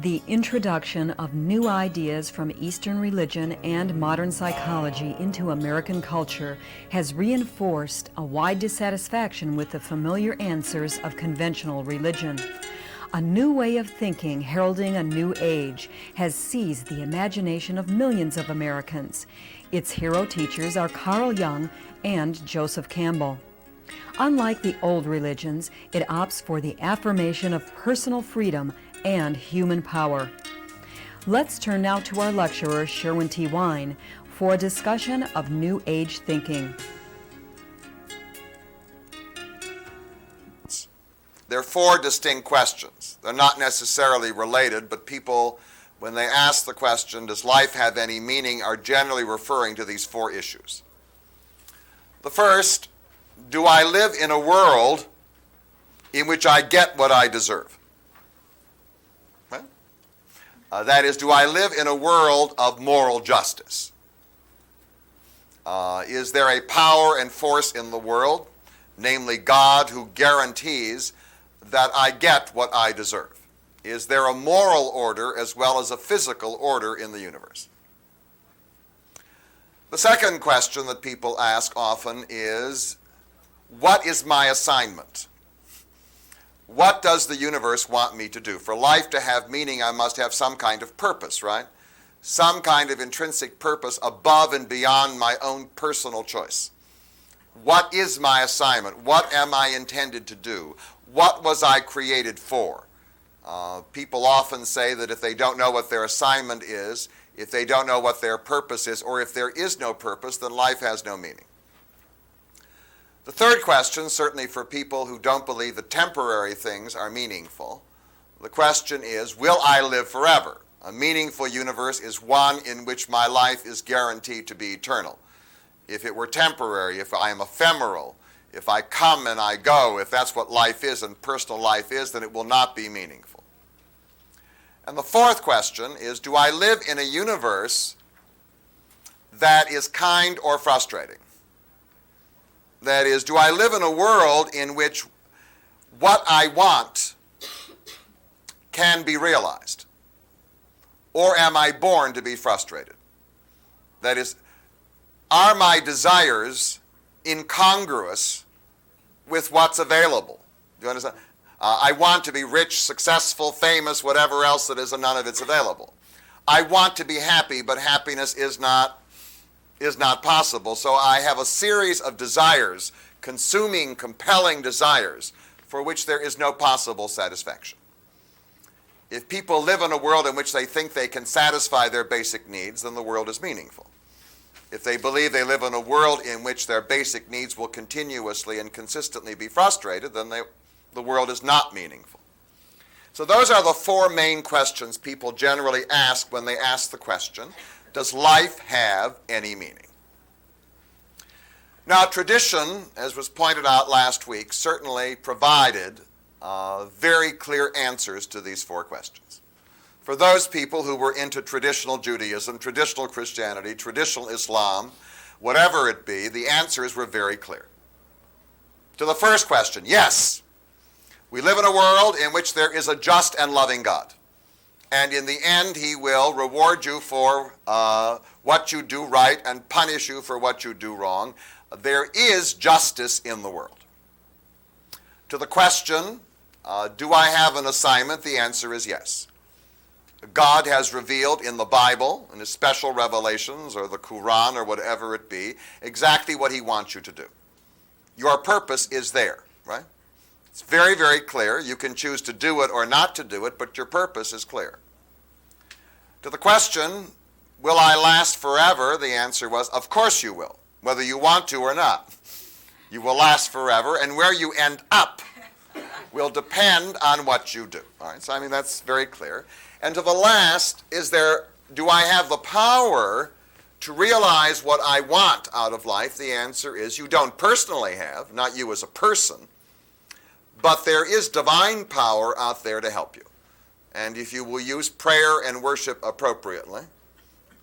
The introduction of new ideas from Eastern religion and modern psychology into American culture has reinforced a wide dissatisfaction with the familiar answers of conventional religion. A new way of thinking heralding a new age has seized the imagination of millions of Americans. Its hero teachers are Carl Jung and Joseph Campbell. Unlike the old religions, it opts for the affirmation of personal freedom and human power. Let's turn now to our lecturer, Sherwin Wine, for a discussion of New Age thinking. There are four distinct questions. They're not necessarily related, but people, when they ask the question, does life have any meaning, are generally referring to these four issues. The first, do I live in a world in which I get what I deserve? That is, do I live in a world of moral justice? Is there a power and force in the world, namely God, who guarantees that I get what I deserve? Is there a moral order as well as a physical order in the universe? The second question that people ask often is, what is my assignment? What does the universe want me to do? For life to have meaning, I must have some kind of purpose, right? Some kind of intrinsic purpose above and beyond my own personal choice. What is my assignment? What am I intended to do? What was I created for? People often say that if they don't know what their assignment is, if they don't know what their purpose is, or if there is no purpose, then life has no meaning. The third question, certainly for people who don't believe that temporary things are meaningful, the question is, will I live forever? A meaningful universe is one in which my life is guaranteed to be eternal. If it were temporary, if I am ephemeral, if I come and I go, if that's what life is and personal life is, then it will not be meaningful. And the fourth question is, do I live in a universe that is kind or frustrating? That is, do I live in a world in which what I want can be realized? Or am I born to be frustrated? That is, are my desires incongruous with what's available? Do you understand? I want to be rich, successful, famous, whatever else it is, and none of it's available. I want to be happy, but happiness is not possible. So I have a series of desires, consuming, compelling desires, for which there is no possible satisfaction. If people live in a world in which they think they can satisfy their basic needs, then the world is meaningful. If they believe they live in a world in which their basic needs will continuously and consistently be frustrated, then the world is not meaningful. So those are the four main questions people generally ask when they ask the question, does life have any meaning? Now, tradition, as was pointed out last week, certainly provided very clear answers to these four questions. For those people who were into traditional Judaism, traditional Christianity, traditional Islam, whatever it be, the answers were very clear. To the first question, yes, we live in a world in which there is a just and loving God. And in the end, he will reward you for what you do right and punish you for what you do wrong. There is justice in the world. To the question, do I have an assignment? The answer is yes. God has revealed in the Bible, in his special revelations, or the Quran, or whatever it be, exactly what he wants you to do. Your purpose is there, right? It's very, very clear. You can choose to do it or not to do it, but your purpose is clear. To the question, will I last forever? The answer was, of course you will, whether you want to or not. You will last forever, and where you end up will depend on what you do. All right, so I mean, that's very clear. And to the last, do I have the power to realize what I want out of life? The answer is you don't personally have, not you as a person, but there is divine power out there to help you. And if you will use prayer and worship appropriately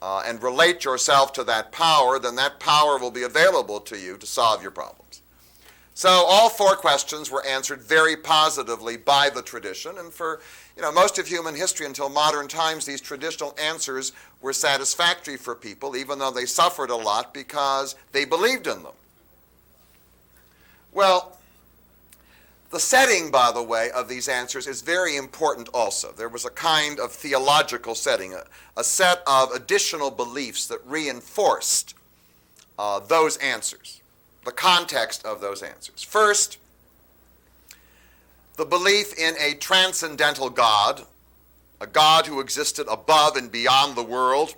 and relate yourself to that power, then that power will be available to you to solve your problems. So all four questions were answered very positively by the tradition, and for Most of human history until modern times, these traditional answers were satisfactory for people, even though they suffered a lot because they believed in them. Well, the setting, by the way, of these answers is very important also. There was a kind of theological setting, a set of additional beliefs that reinforced those answers, the context of those answers. First, the belief in a transcendental God, a God who existed above and beyond the world,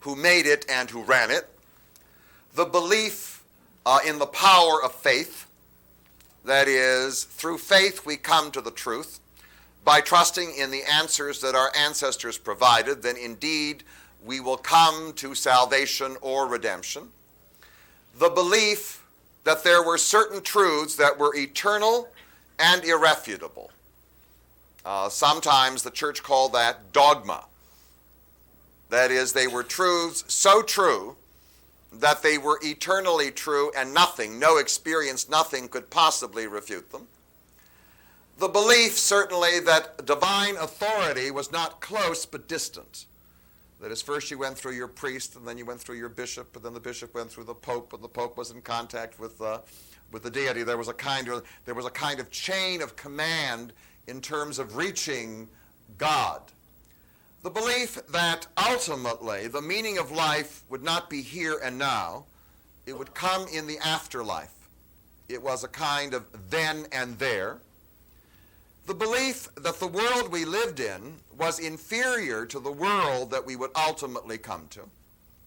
who made it and who ran it. The belief in the power of faith, that is, through faith we come to the truth. By trusting in the answers that our ancestors provided, then indeed we will come to salvation or redemption. The belief that there were certain truths that were eternal and irrefutable. Sometimes the church called that dogma. That is, they were truths so true that they were eternally true and nothing, no experience, nothing could possibly refute them. The belief, certainly, that divine authority was not close but distant. That is, first you went through your priest, and then you went through your bishop, and then the bishop went through the pope, and the pope was in contact with the deity. There was a kind of chain of command in terms of reaching God. The belief that ultimately the meaning of life would not be here and now, it would come in the afterlife. It was a kind of then and there. The belief that the world we lived in was inferior to the world that we would ultimately come to,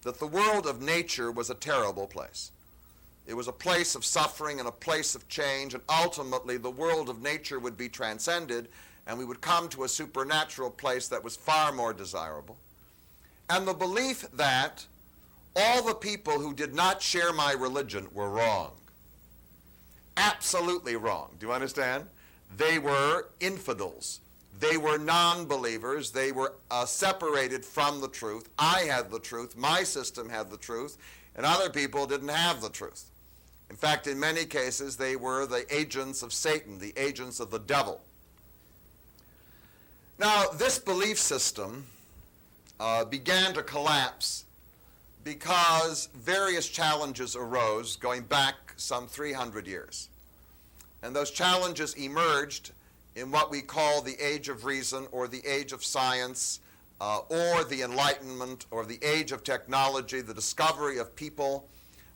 that the world of nature was a terrible place. It was a place of suffering and a place of change, and ultimately the world of nature would be transcended, and we would come to a supernatural place that was far more desirable. And the belief that all the people who did not share my religion were wrong. Absolutely wrong. Do you understand? They were infidels. They were non-believers. They were separated from the truth. I had the truth. My system had the truth. And other people didn't have the truth. In fact, in many cases, they were the agents of Satan, the agents of the devil. Now, this belief system began to collapse because various challenges arose going back some 300 years. And those challenges emerged in what we call the age of reason or the age of science or the Enlightenment or the age of technology, the discovery of people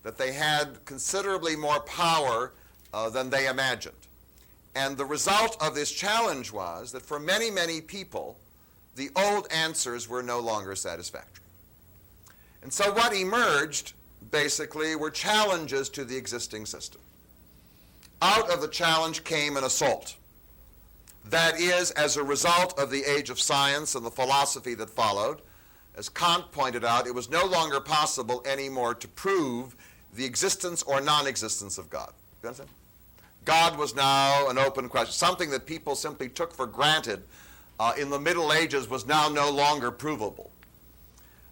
that they had considerably more power than they imagined. And the result of this challenge was that for many, many people, the old answers were no longer satisfactory. And so what emerged, basically, were challenges to the existing system. Out of the challenge came an assault. That is, as a result of the age of science and the philosophy that followed, as Kant pointed out, it was no longer possible anymore to prove the existence or non-existence of God. You understand? God was now an open question. Something that people simply took for granted in the Middle Ages was now no longer provable.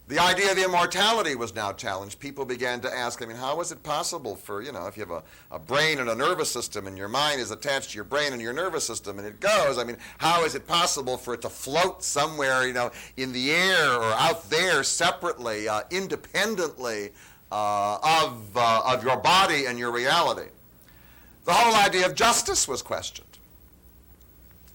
The idea of immortality was now challenged. People began to ask, how is it possible for, if you have a brain and a nervous system and your mind is attached to your brain and your nervous system and it goes, how is it possible for it to float somewhere, in the air or out there separately, independently of your body and your reality? The whole idea of justice was questioned.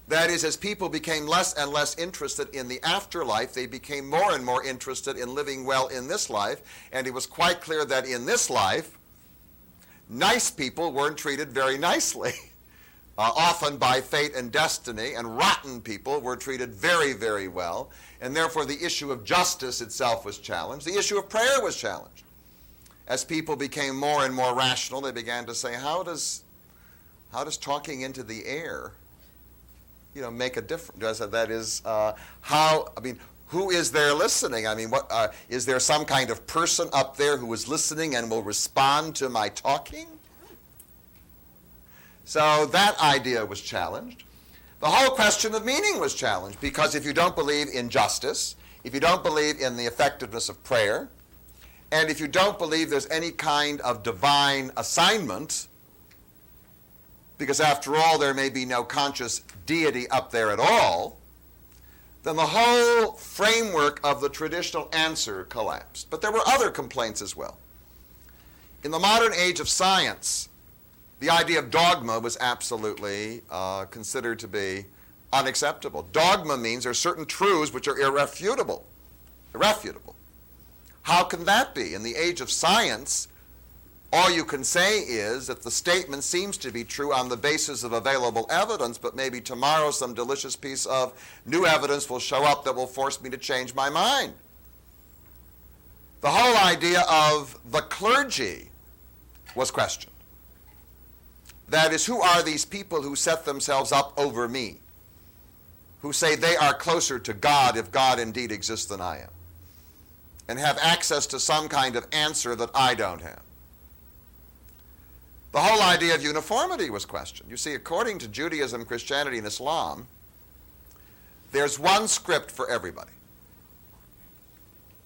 That is, as people became less and less interested in the afterlife, they became more and more interested in living well in this life, and it was quite clear that in this life, nice people weren't treated very nicely, often by fate and destiny, and rotten people were treated very, very well, and therefore the issue of justice itself was challenged. The issue of prayer was challenged. As people became more and more rational, they began to say, how does talking into the air make a difference? That is, who is there listening? Is there some kind of person up there who is listening and will respond to my talking? So that idea was challenged. The whole question of meaning was challenged, because if you don't believe in justice, if you don't believe in the effectiveness of prayer, and if you don't believe there's any kind of divine assignment, because after all there may be no conscious deity up there at all, then the whole framework of the traditional answer collapsed. But there were other complaints as well. In the modern age of science, the idea of dogma was absolutely considered to be unacceptable. Dogma means there are certain truths which are irrefutable. Irrefutable. How can that be? In the age of science, all you can say is that the statement seems to be true on the basis of available evidence, but maybe tomorrow some delicious piece of new evidence will show up that will force me to change my mind. The whole idea of the clergy was questioned. That is, who are these people who set themselves up over me, who say they are closer to God, if God indeed exists, than I am, and have access to some kind of answer that I don't have? The whole idea of uniformity was questioned. You see, according to Judaism, Christianity, and Islam, there's one script for everybody.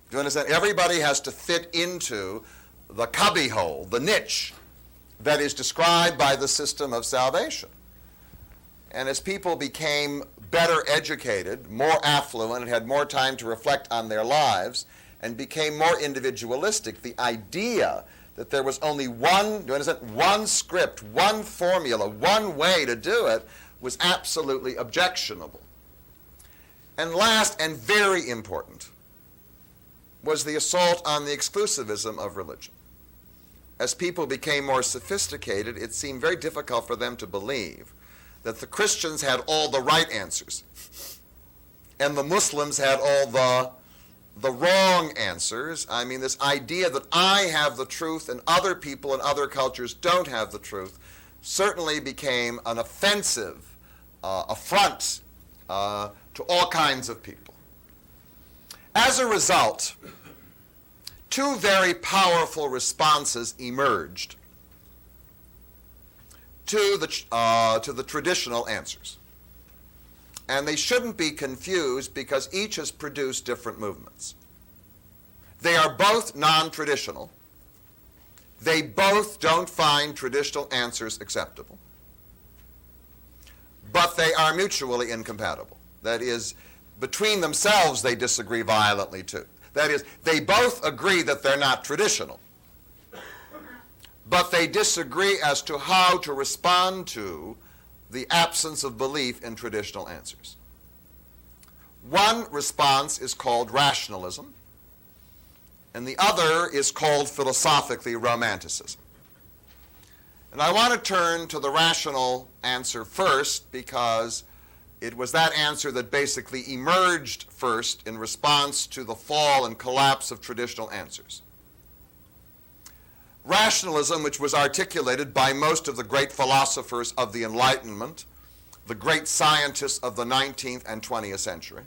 Do you understand? Everybody has to fit into the cubbyhole, the niche that is described by the system of salvation. And as people became better educated, more affluent, and had more time to reflect on their lives, and became more individualistic, the idea that there was only one, do you understand, one script, one formula, one way to do it was absolutely objectionable. And last, and very important, was the assault on the exclusivism of religion. As people became more sophisticated, it seemed very difficult for them to believe that the Christians had all the right answers and the Muslims had all the wrong answers. I mean, this idea that I have the truth and other people and other cultures don't have the truth certainly became an offensive affront to all kinds of people. As a result, two very powerful responses emerged to the traditional answers. And they shouldn't be confused because each has produced different movements. They are both non-traditional. They both don't find traditional answers acceptable. But they are mutually incompatible. That is, between themselves they disagree violently too. That is, they both agree that they're not traditional. But they disagree as to how to respond to the absence of belief in traditional answers. One response is called rationalism, and the other is called philosophically romanticism. And I want to turn to the rational answer first because it was that answer that basically emerged first in response to the fall and collapse of traditional answers. Rationalism, which was articulated by most of the great philosophers of the Enlightenment, the great scientists of the 19th and 20th century,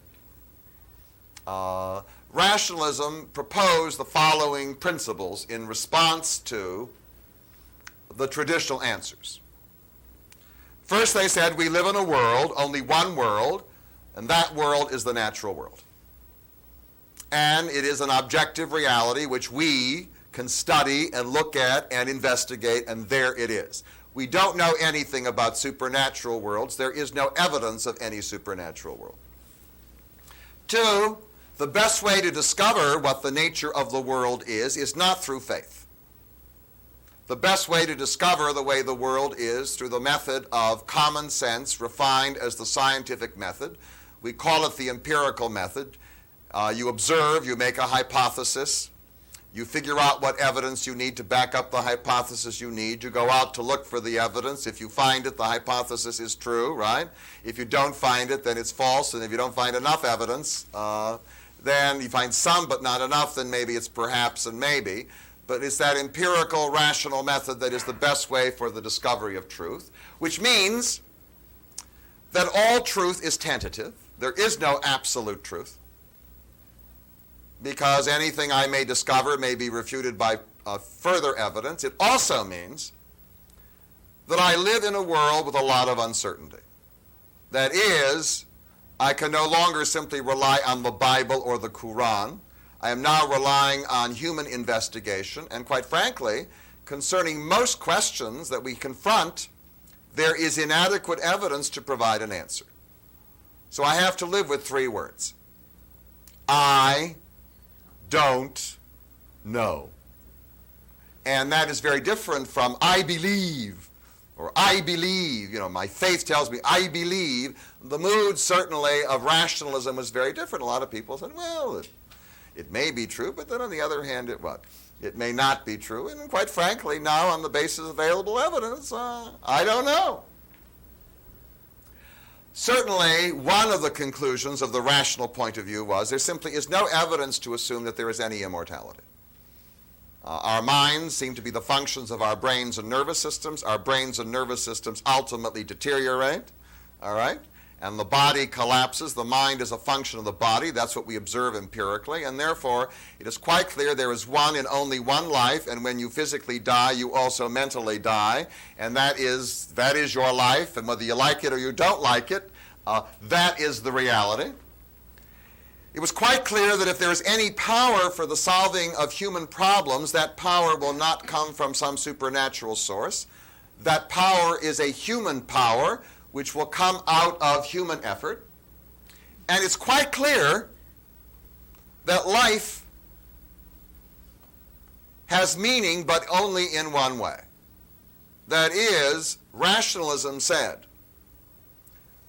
rationalism proposed the following principles in response to the traditional answers. First, they said we live in a world, only one world, and that world is the natural world. And it is an objective reality which we can study and look at and investigate, and there it is. We don't know anything about supernatural worlds. There is no evidence of any supernatural world. Two, the best way to discover what the nature of the world is not through faith. The best way to discover the way the world is through the method of common sense, refined as the scientific method. We call it the empirical method. You observe, you make a hypothesis, you figure out what evidence you need to back up the hypothesis you need. You go out to look for the evidence. If you find it, the hypothesis is true, right? If you don't find it, then it's false. And if you don't find enough evidence, then you find some but not enough, then maybe it's perhaps and maybe. But it's that empirical, rational method that is the best way for the discovery of truth, which means that all truth is tentative. There is no absolute truth, because anything I may discover may be refuted by further evidence. It also means that I live in a world with a lot of uncertainty. That is, I can no longer simply rely on the Bible or the Quran. I am now relying on human investigation, and quite frankly, concerning most questions that we confront, there is inadequate evidence to provide an answer. So I have to live with three words. I don't know. And that is very different from I believe, or I believe. My faith tells me I believe. The mood certainly of rationalism was very different. A lot of people said, well, it may be true, but then on the other hand, it may not be true. And quite frankly, now on the basis of available evidence, I don't know. Certainly, one of the conclusions of the rational point of view was there simply is no evidence to assume that there is any immortality. Our minds seem to be the functions of our brains and nervous systems. Our brains and nervous systems ultimately deteriorate, all right? And the body collapses. The mind is a function of the body. That's what we observe empirically. And therefore, it is quite clear there is one and only one life, and when you physically die, you also mentally die. And that is your life, and whether you like it or you don't like it, that is the reality. It was quite clear that if there is any power for the solving of human problems, that power will not come from some supernatural source. That power is a human power, which will come out of human effort. And it's quite clear that life has meaning, but only in one way. That is, rationalism said,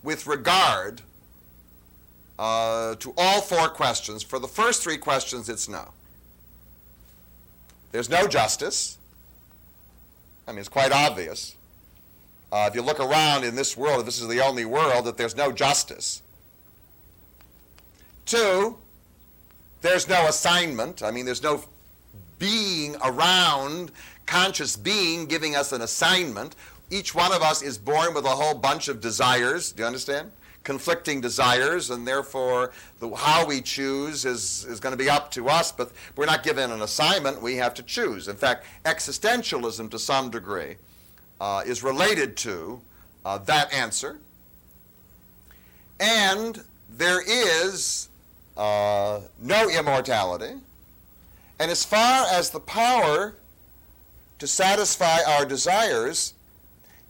with regard to all four questions, for the first three questions, it's no. There's no justice. It's quite obvious. If you look around in this world, if this is the only world, that there's no justice. Two, there's no assignment. There's no being around, conscious being giving us an assignment. Each one of us is born with a whole bunch of desires. Do you understand? Conflicting desires, and therefore how we choose is going to be up to us, but we're not given an assignment. We have to choose. In fact, existentialism to some degree is related to that answer. And there is no immortality. And as far as the power to satisfy our desires,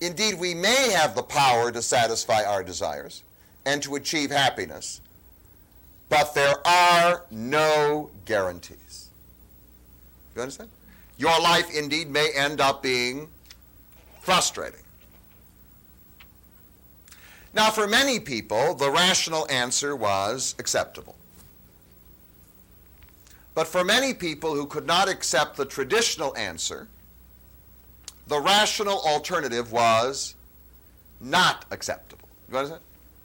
indeed we may have the power to satisfy our desires and to achieve happiness, but there are no guarantees. You understand? Your life indeed may end up being frustrating. Now, for many people, the rational answer was acceptable. But for many people who could not accept the traditional answer, the rational alternative was not acceptable. You understand?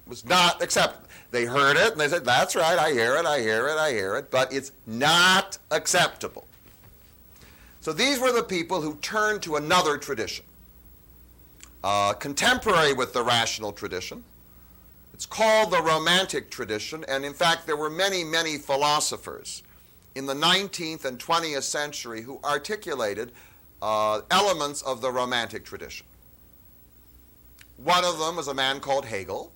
It was not acceptable. They heard it and they said, that's right, I hear it, but it's not acceptable. So these were the people who turned to another tradition. Contemporary with the rational tradition. It's called the Romantic tradition, and in fact there were many, many philosophers in the 19th and 20th century who articulated elements of the Romantic tradition. One of them was a man called Hegel,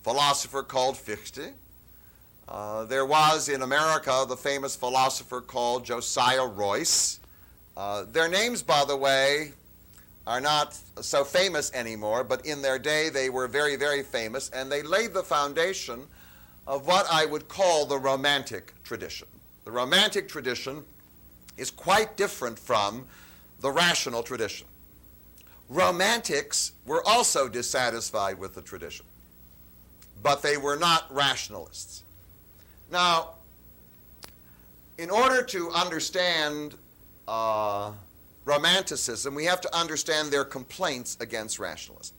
philosopher called Fichte. There was in America the famous philosopher called Josiah Royce. Their names, by the way, are not so famous anymore, but in their day they were very, very famous, and they laid the foundation of what I would call the Romantic tradition. The Romantic tradition is quite different from the rational tradition. Romantics were also dissatisfied with the tradition, but they were not rationalists. Now, in order to understand Romanticism, we have to understand their complaints against rationalism.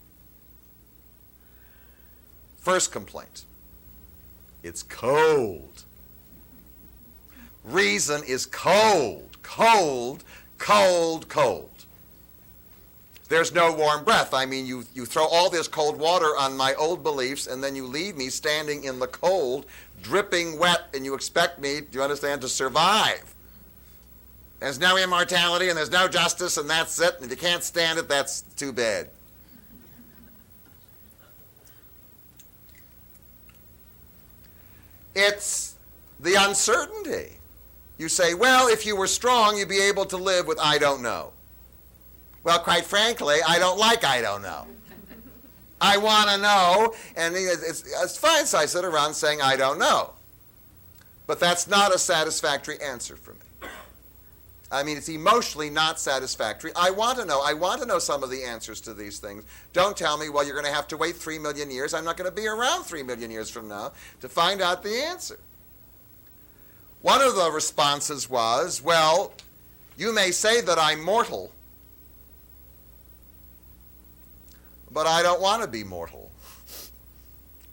First complaint, it's cold. Reason is cold, cold, cold, cold. There's no warm breath. I mean, you throw all this cold water on my old beliefs, and then you leave me standing in the cold, dripping wet, and you expect me, do you understand, to survive. There's no immortality, and there's no justice, and that's it. And if you can't stand it, that's too bad. It's the uncertainty. You say, well, if you were strong, you'd be able to live with I don't know. Well, quite frankly, I don't like I don't know. I want to know, and it's fine, so I sit around saying I don't know. But that's not a satisfactory answer for me. I mean, it's emotionally not satisfactory. I want to know. I want to know some of the answers to these things. Don't tell me, well, you're going to have to wait 3 million years. I'm not going to be around 3 million years from now to find out the answer. One of the responses was, well, you may say that I'm mortal, but I don't want to be mortal.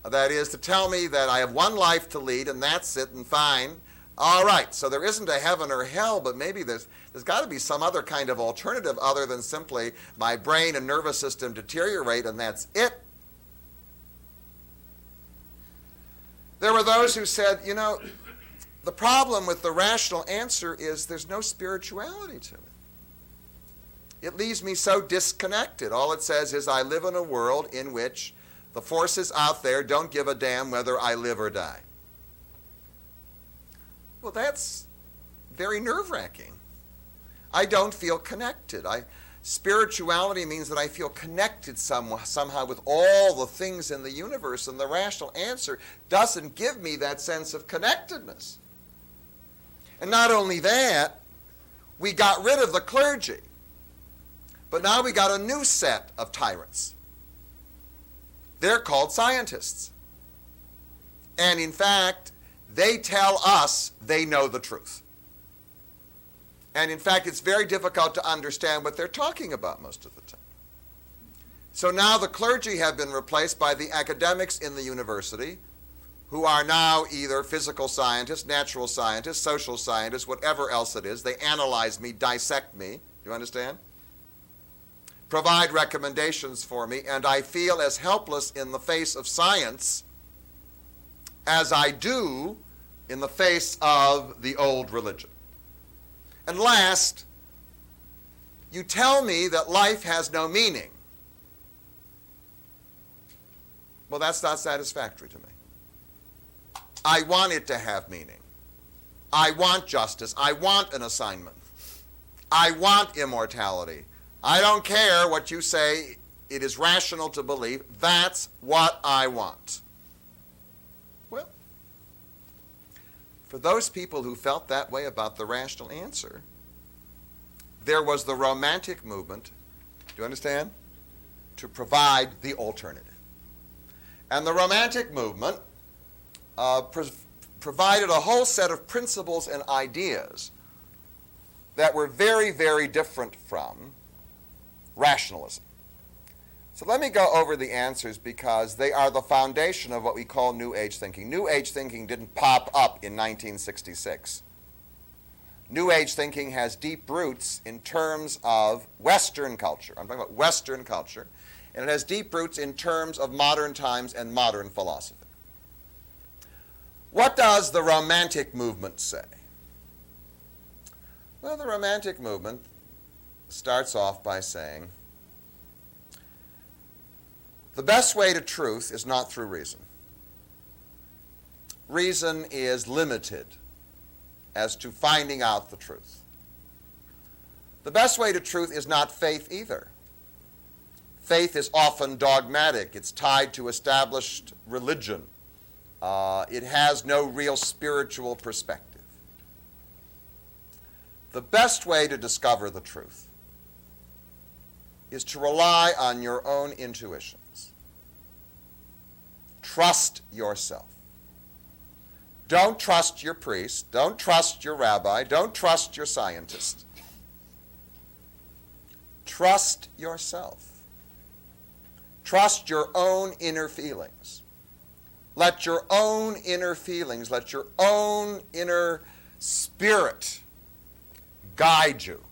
That is, to tell me that I have one life to lead and that's it and fine. All right, so there isn't a heaven or hell, but maybe there's got to be some other kind of alternative other than simply my brain and nervous system deteriorate and that's it. There were those who said, you know, the problem with the rational answer is there's no spirituality to it. It leaves me so disconnected. All it says is I live in a world in which the forces out there don't give a damn whether I live or die. Well, that's very nerve-wracking. I don't feel connected. Spirituality means that I feel connected somehow with all the things in the universe, and the rational answer doesn't give me that sense of connectedness. And not only that, we got rid of the clergy, but now we got a new set of tyrants. They're called scientists. And in fact, they tell us they know the truth. And in fact, it's very difficult to understand what they're talking about most of the time. So now the clergy have been replaced by the academics in the university, who are now either physical scientists, natural scientists, social scientists, whatever else it is. They analyze me, dissect me. Do you understand? Provide recommendations for me, and I feel as helpless in the face of science as I do in the face of the old religion. And last, you tell me that life has no meaning. Well, that's not satisfactory to me. I want it to have meaning. I want justice. I want an assignment. I want immortality. I don't care what you say it is rational to believe. That's what I want. Well, for those people who felt that way about the rational answer, there was the Romantic movement, do you understand, to provide the alternative. And the Romantic movement provided a whole set of principles and ideas that were very, very different from rationalism. So let me go over the answers because they are the foundation of what we call New Age thinking. New Age thinking didn't pop up in 1966. New Age thinking has deep roots in terms of Western culture. I'm talking about Western culture. And it has deep roots in terms of modern times and modern philosophy. What does the Romantic movement say? Well, the Romantic movement starts off by saying, the best way to truth is not through reason. Reason is limited as to finding out the truth. The best way to truth is not faith either. Faith is often dogmatic. It's tied to established religion. It has no real spiritual perspective. The best way to discover the truth is to rely on your own intuitions. Trust yourself. Don't trust your priest. Don't trust your rabbi. Don't trust your scientist. Trust yourself. Trust your own inner feelings. Let your own inner feelings, let your own inner spirit guide you.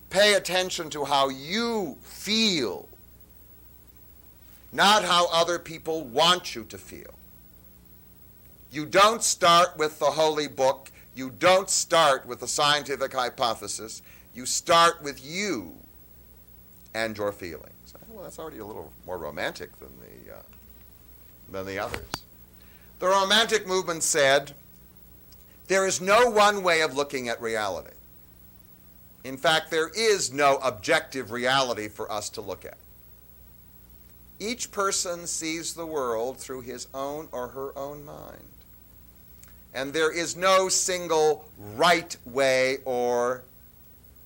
Pay attention to how you feel, not how other people want you to feel. You don't start with the holy book. You don't start with the scientific hypothesis. You start with you and your feelings. Well, that's already a little more romantic than the others. The Romantic movement said, there is no one way of looking at reality. In fact, there is no objective reality for us to look at. Each person sees the world through his own or her own mind. And there is no single right way or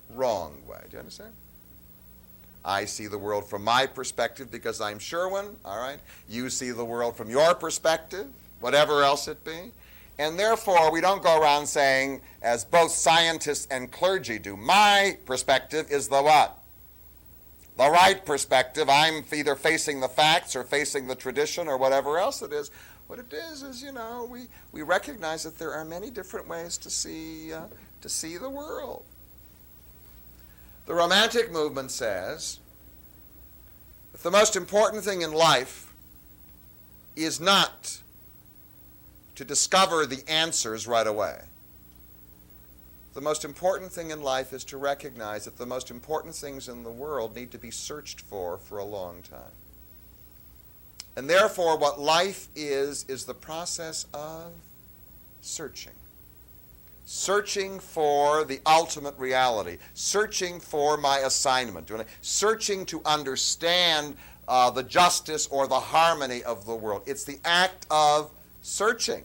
wrong way. Do you understand? I see the world from my perspective because I'm Sherwin, all right? You see the world from your perspective, whatever else it be. And therefore, we don't go around saying, as both scientists and clergy do, my perspective is the what? The right perspective. I'm either facing the facts or facing the tradition or whatever else it is. What it is, you know, we recognize that there are many different ways to see the world. The Romantic movement says that the most important thing in life is not to discover the answers right away. The most important thing in life is to recognize that the most important things in the world need to be searched for a long time. And therefore, what life is the process of searching. Searching for the ultimate reality. Searching for my assignment. Searching to understand the justice or the harmony of the world. It's the act of searching.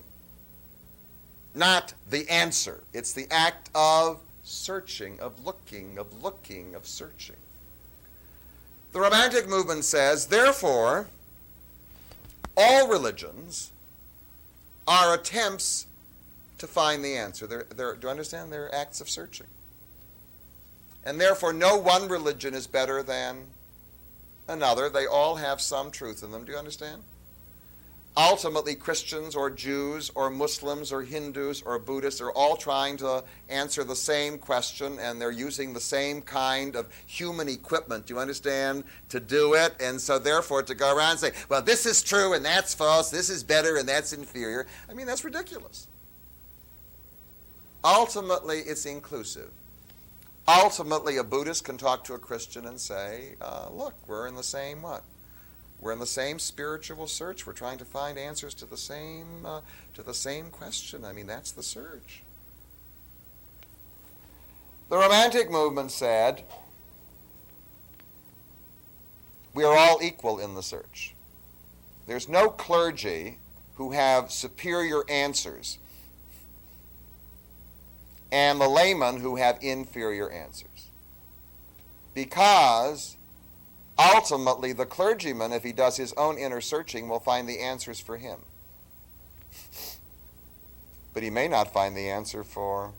Not the answer. It's the act of searching, of looking, of searching. The Romantic movement says, therefore, all religions are attempts to find the answer. Do you understand? They're acts of searching. And therefore, no one religion is better than another. They all have some truth in them. Do you understand? Ultimately, Christians or Jews or Muslims or Hindus or Buddhists are all trying to answer the same question, and they're using the same kind of human equipment, do you understand, to do it. And so therefore to go around and say, well, this is true and that's false, this is better and that's inferior, I mean, that's ridiculous. Ultimately, it's inclusive. Ultimately, a Buddhist can talk to a Christian and say, look, we're in the same what? We're in the same spiritual search. We're trying to find answers to the same question. I mean, that's the search. The Romantic movement said, we are all equal in the search. There's no clergy who have superior answers and the laymen who have inferior answers. Because ultimately, the clergyman, if he does his own inner searching, will find the answers for him. But he may not find the answer for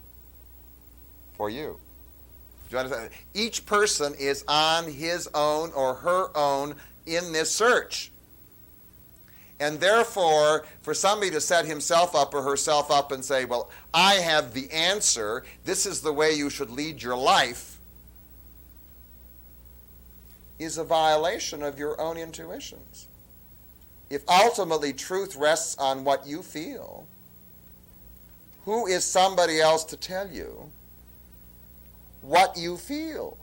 you. Do you understand? Each person is on his own or her own in this search. And therefore, for somebody to set himself up or herself up and say, well, I have the answer, this is the way you should lead your life, is a violation of your own intuitions. If ultimately truth rests on what you feel, who is somebody else to tell you what you feel?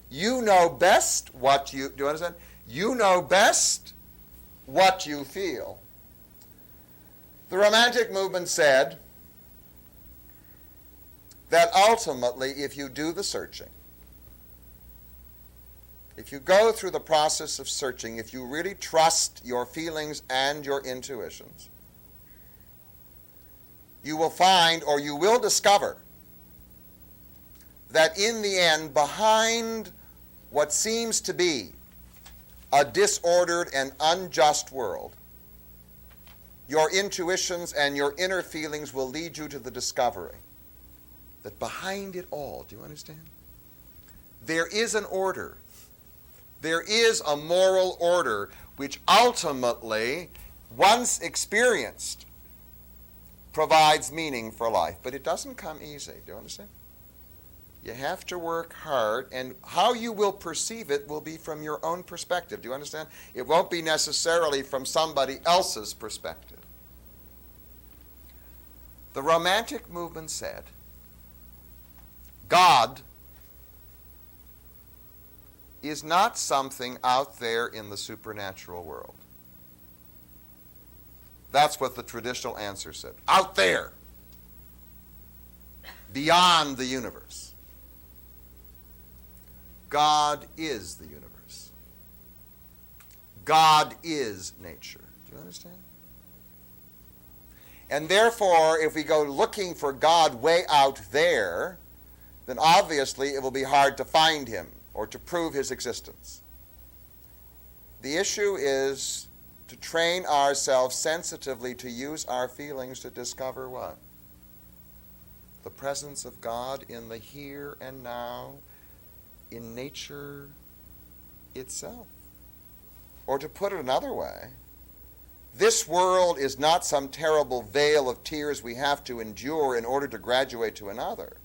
You know best what you, do you understand? You know best what you feel. The Romantic movement said that ultimately, if you do the searching, if you go through the process of searching, if you really trust your feelings and your intuitions, you will find or you will discover that in the end, behind what seems to be a disordered and unjust world, your intuitions and your inner feelings will lead you to the discovery that behind it all, do you understand? There is an order. There is a moral order which ultimately, once experienced, provides meaning for life. But it doesn't come easy. Do you understand? You have to work hard, and how you will perceive it will be from your own perspective. Do you understand? It won't be necessarily from somebody else's perspective. The Romantic movement said, God is not something out there in the supernatural world. That's what the traditional answer said. Out there. Beyond the universe. God is the universe. God is nature. Do you understand? And therefore, if we go looking for God way out there, then obviously it will be hard to find him or to prove his existence. The issue is to train ourselves sensitively to use our feelings to discover what? The presence of God in the here and now, in nature itself. Or to put it another way, this world is not some terrible veil of tears we have to endure in order to graduate to another.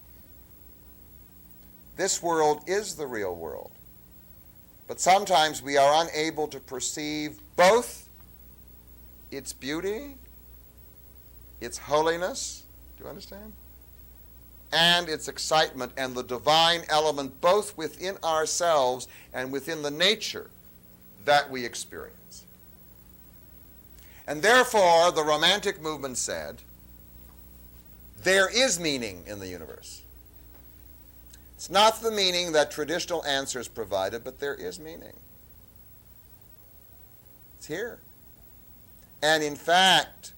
This world is the real world. But sometimes we are unable to perceive both its beauty, its holiness, do you understand? And its excitement and the divine element both within ourselves and within the nature that we experience. And therefore, the Romantic movement said, there is meaning in the universe. It's not the meaning that traditional answers provided, but there is meaning. It's here. And in fact,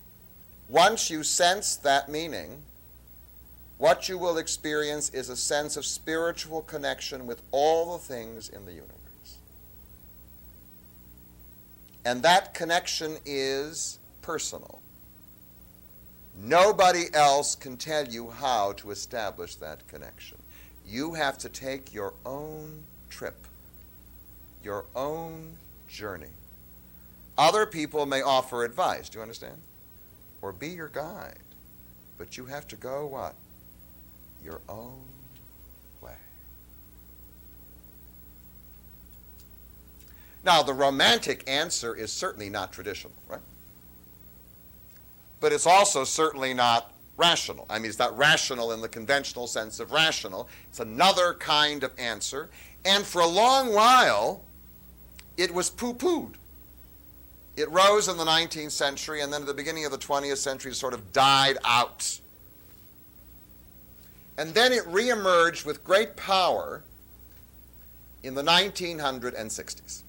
once you sense that meaning, what you will experience is a sense of spiritual connection with all the things in the universe. And that connection is personal. Nobody else can tell you how to establish that connection. You have to take your own trip, your own journey. Other people may offer advice, do you understand? Or be your guide. But you have to go what? Your own way. Now, the Romantic answer is certainly not traditional, right? But it's also certainly not rational. I mean, it's not rational in the conventional sense of rational. It's another kind of answer. And for a long while, it was poo-pooed. It rose in the 19th century, and then at the beginning of the 20th century, it sort of died out. And then it reemerged with great power in the 1960s.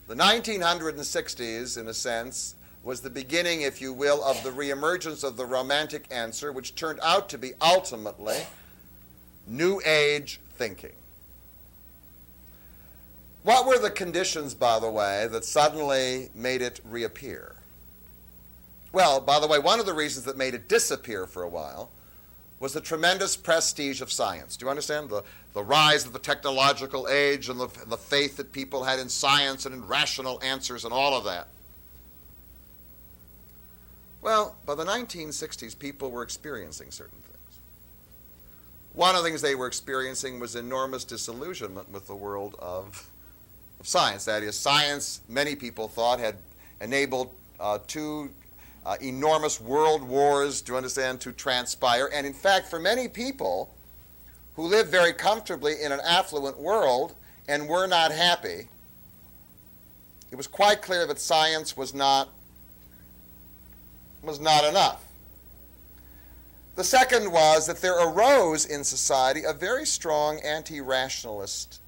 The 1960s, in a sense, was the beginning, if you will, of the reemergence of the Romantic answer, which turned out to be ultimately New Age thinking. What were the conditions, by the way, that suddenly made it reappear? Well, by the way, one of the reasons that made it disappear for a while was the tremendous prestige of science. Do you understand? The rise of the technological age and the faith that people had in science and in rational answers and all of that. Well, by the 1960s, people were experiencing certain things. One of the things they were experiencing was enormous disillusionment with the world of science. That is, science, many people thought, had enabled two enormous world wars, do you understand, to transpire. And in fact, for many people who lived very comfortably in an affluent world and were not happy, it was quite clear that science was not enough. The second was that there arose in society a very strong anti-rationalist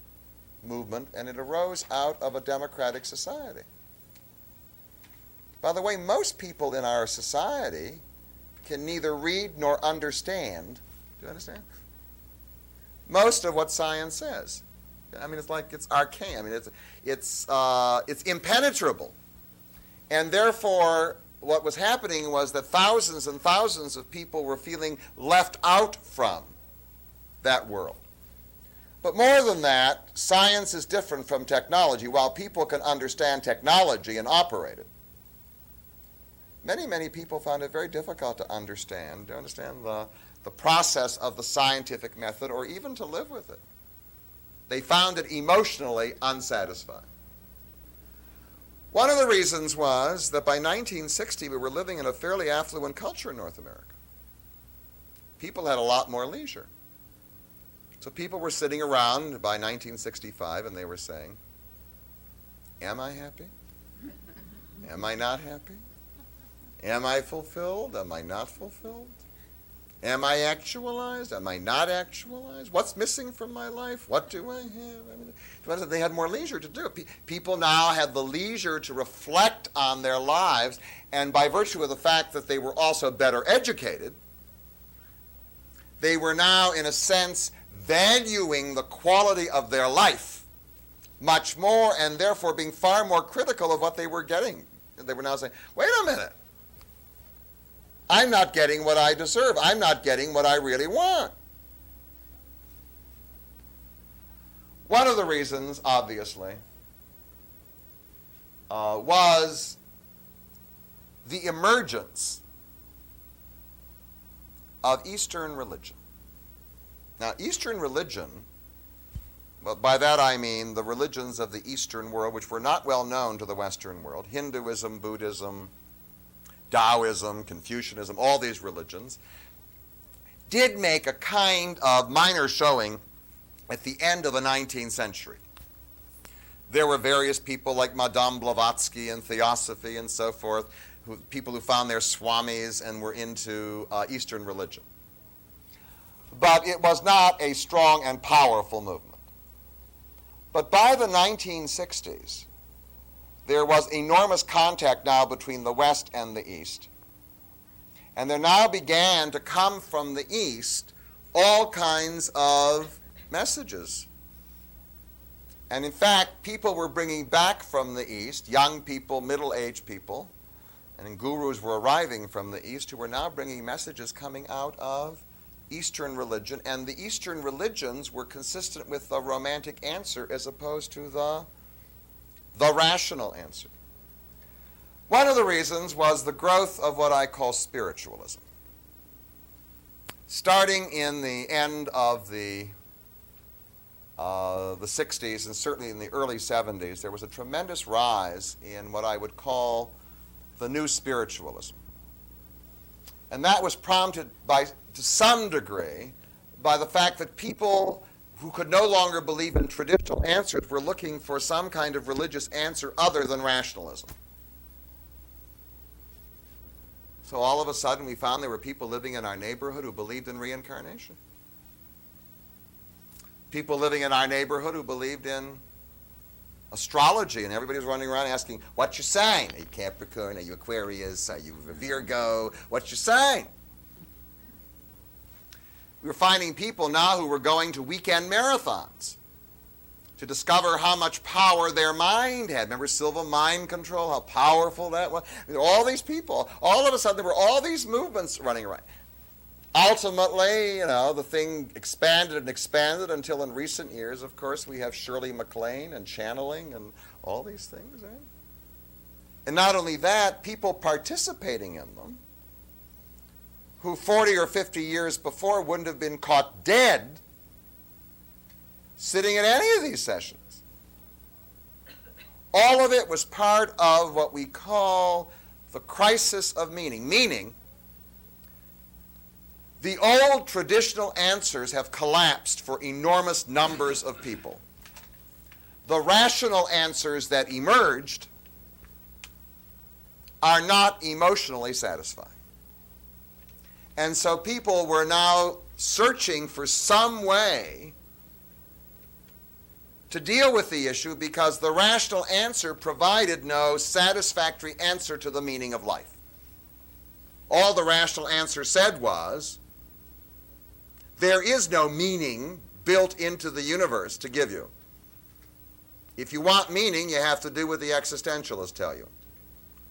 movement, and it arose out of a democratic society. By the way, most people in our society can neither read nor understand, do you understand? Most of what science says. I mean, it's like it's arcane. I mean, it's impenetrable. And therefore, what was happening was that thousands and thousands of people were feeling left out from that world. But more than that, science is different from technology. While people can understand technology and operate it, many, many people found it very difficult to understand the process of the scientific method or even to live with it. They found it emotionally unsatisfying. One of the reasons was that by 1960 we were living in a fairly affluent culture in North America. People had a lot more leisure. So people were sitting around by 1965 and they were saying, am I happy? Am I not happy? Am I fulfilled? Am I not fulfilled? Am I actualized? Am I not actualized? What's missing from my life? What do I have? I mean, they had more leisure to do it. People now had the leisure to reflect on their lives, and by virtue of the fact that they were also better educated, they were now, in a sense, valuing the quality of their life much more, and therefore being far more critical of what they were getting. They were now saying, wait a minute. I'm not getting what I deserve. I'm not getting what I really want. One of the reasons, obviously, was the emergence of Eastern religion. Now, Eastern religion, well, by that I mean the religions of the Eastern world, which were not well known to the Western world, Hinduism, Buddhism, Taoism, Confucianism, all these religions, did make a kind of minor showing at the end of the 19th century. There were various people like Madame Blavatsky and Theosophy and so forth, people who found their swamis and were into Eastern religion. But it was not a strong and powerful movement. But by the 1960s, there was enormous contact now between the West and the East. And there now began to come from the East all kinds of messages. And in fact, people were bringing back from the East, young people, middle-aged people, and gurus were arriving from the East who were now bringing messages coming out of Eastern religion. And the Eastern religions were consistent with the romantic answer as opposed to the rational answer. One of the reasons was the growth of what I call spiritualism. Starting in the end of the 60s and certainly in the early 70s, there was a tremendous rise in what I would call the new spiritualism. And that was prompted by, to some degree, by the fact that people who could no longer believe in traditional answers were looking for some kind of religious answer other than rationalism. So all of a sudden we found there were people living in our neighborhood who believed in reincarnation. People living in our neighborhood who believed in astrology, and everybody was running around asking, what's your sign? Are you Capricorn? Are you Aquarius? Are you Virgo? What's your sign? We were finding people now who were going to weekend marathons to discover how much power their mind had. Remember Silva mind control, how powerful that was? I mean, all these people, all of a sudden there were all these movements running around. Ultimately, the thing expanded and expanded until in recent years, of course, we have Shirley MacLaine and channeling and all these things. Right? And not only that, people participating in them who 40 or 50 years before wouldn't have been caught dead sitting in any of these sessions. All of it was part of what we call the crisis of meaning. Meaning, the old traditional answers have collapsed for enormous numbers of people. The rational answers that emerged are not emotionally satisfying. And so people were now searching for some way to deal with the issue because the rational answer provided no satisfactory answer to the meaning of life. All the rational answer said was, there is no meaning built into the universe to give you. If you want meaning, you have to do what the existentialists tell you.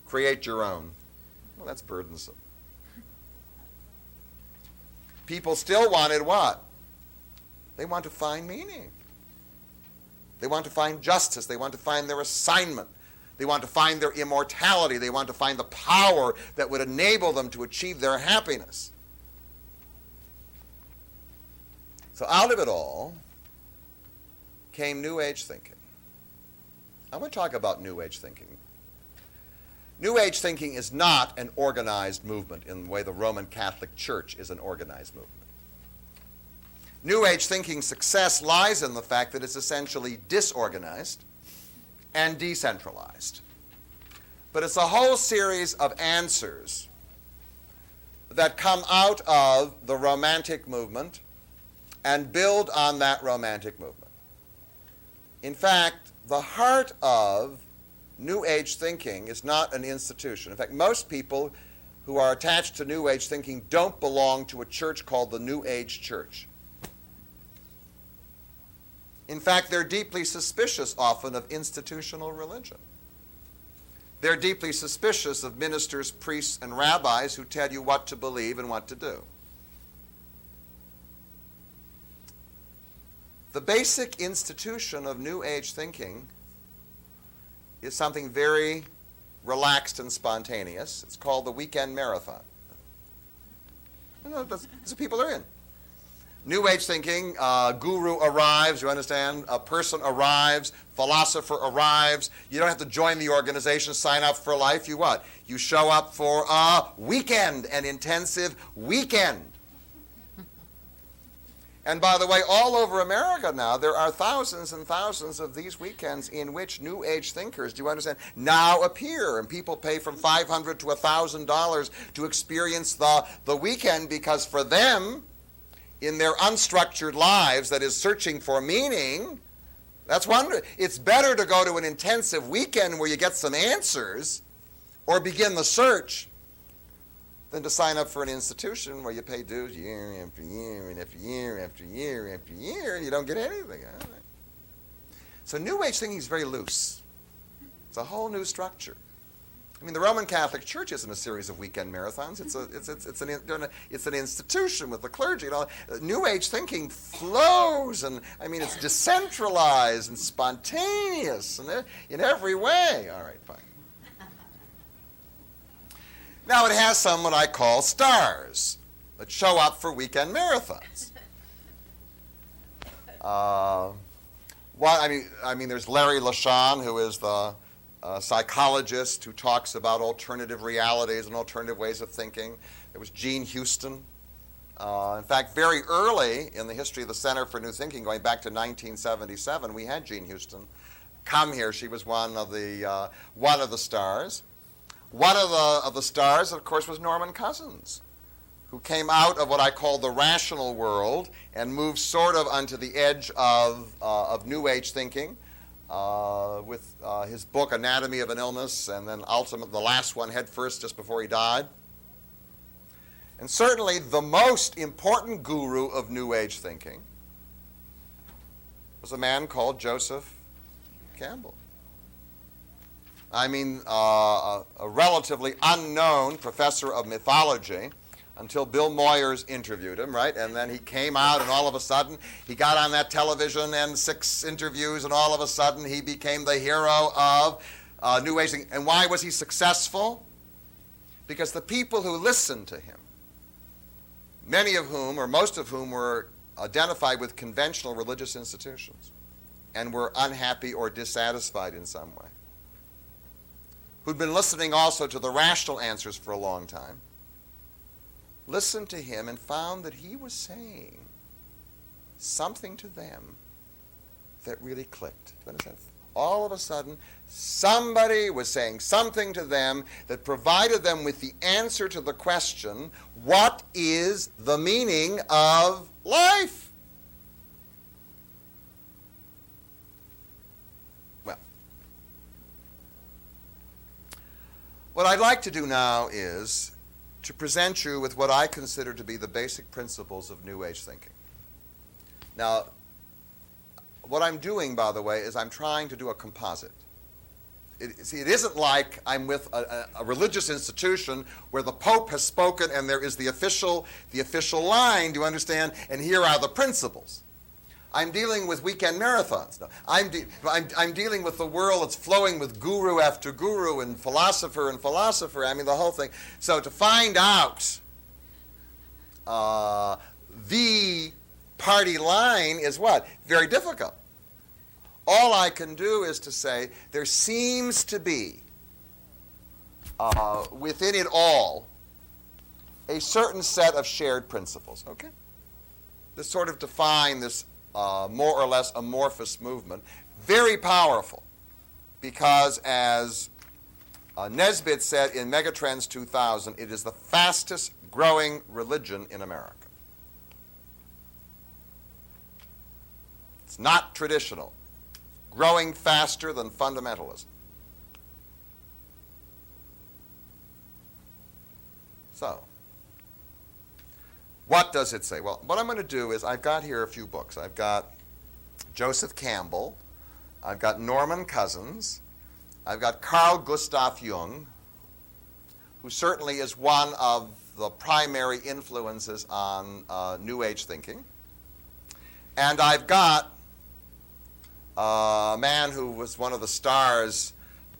Create your own. Well, that's burdensome. People still wanted what? They want to find meaning. They want to find justice. They want to find their assignment. They want to find their immortality. They want to find the power that would enable them to achieve their happiness. So out of it all came New Age thinking. I want to talk about New Age thinking. New Age thinking is not an organized movement in the way the Roman Catholic Church is an organized movement. New Age thinking's success lies in the fact that it's essentially disorganized and decentralized. But it's a whole series of answers that come out of the Romantic movement and build on that Romantic movement. In fact, the heart of New Age thinking is not an institution. In fact, most people who are attached to New Age thinking don't belong to a church called the New Age Church. In fact, they're deeply suspicious often of institutional religion. They're deeply suspicious of ministers, priests, and rabbis who tell you what to believe and what to do. The basic institution of New Age thinking is something very relaxed and spontaneous. It's called the weekend marathon. That's what people are in. New Age thinking, guru arrives, you understand? A person arrives, philosopher arrives. You don't have to join the organization, sign up for life. You what? You show up for a weekend, an intensive weekend. And by the way, all over America now, there are thousands and thousands of these weekends in which New Age thinkers, do you understand, now appear. And people pay from $500 to $1,000 to experience the weekend because for them, in their unstructured lives, that is searching for meaning, that's wonderful. It's better to go to an intensive weekend where you get some answers or begin the search than to sign up for an institution where you pay dues year after year and after year after year after year and you don't get anything. So New Age thinking is very loose. It's a whole new structure. I mean, the Roman Catholic Church isn't a series of weekend marathons. It's an institution with the clergy. You know, New Age thinking flows, and I mean, it's decentralized and spontaneous and in every way. All right, fine. Now it has some what I call stars that show up for weekend marathons. There's Larry LaShawn, who is the psychologist who talks about alternative realities and alternative ways of thinking. There was Jean Houston. In fact, very early in the history of the Center for New Thinking, going back to 1977, we had Jean Houston come here. She was one of the stars. One of the stars, of course, was Norman Cousins, who came out of what I call the rational world and moved sort of onto the edge of New Age thinking. With his book, Anatomy of an Illness, and then ultimately the last one, Head First, just before he died. And certainly the most important guru of New Age thinking was a man called Joseph Campbell. I mean, a relatively unknown professor of mythology until Bill Moyers interviewed him, right? And then he came out, and all of a sudden, he got on that television and 6 interviews, and all of a sudden, he became the hero of New Age thinking. And why was he successful? Because the people who listened to him, many of whom, or most of whom, were identified with conventional religious institutions and were unhappy or dissatisfied in some way, who'd been listening also to the rational answers for a long time, listened to him and found that he was saying something to them that really clicked. Do you understand? All of a sudden, somebody was saying something to them that provided them with the answer to the question, what is the meaning of life? Well, what I'd like to do now is to present you with what I consider to be the basic principles of New Age thinking. Now, what I'm doing, by the way, is I'm trying to do a composite. It isn't like I'm with a religious institution where the Pope has spoken and there is the official line, do you understand? And here are the principles. I'm dealing with weekend marathons. No, I'm dealing with the world that's flowing with guru after guru and philosopher, I mean, the whole thing. So to find out the party line is what? Very difficult. All I can do is to say there seems to be within it all a certain set of shared principles, okay? That sort of define this more or less amorphous movement. Very powerful, because as Nesbitt said in Megatrends 2000, it is the fastest growing religion in America. It's not traditional, growing faster than fundamentalism. So, what does it say? Well, what I'm going to do is I've got here a few books. I've got Joseph Campbell, I've got Norman Cousins, I've got Carl Gustav Jung, who certainly is one of the primary influences on New Age thinking. And I've got a man who was one of the stars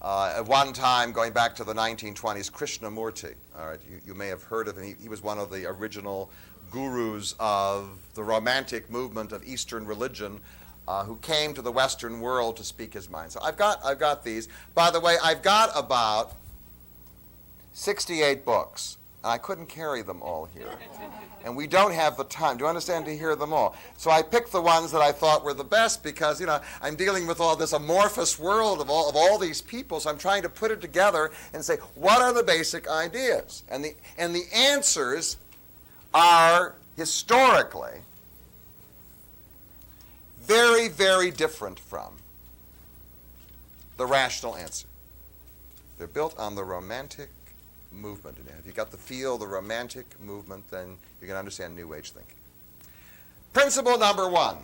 at one time, going back to the 1920s, Krishnamurti. All right, you may have heard of him. He was one of the original gurus of the Romantic movement of Eastern religion, who came to the Western world to speak his mind. So I've got these. By the way, I've got about 68 books, and I couldn't carry them all here. And we don't have the time, do you understand, to hear them all. So I picked the ones that I thought were the best because, I'm dealing with all this amorphous world of all these people, so I'm trying to put it together and say, what are the basic ideas? And the answers are, historically, very, very different from the rational answer. They're built on the Romantic movement. And if you got the feel, the Romantic movement, then you can understand New Age thinking. Principle number 1.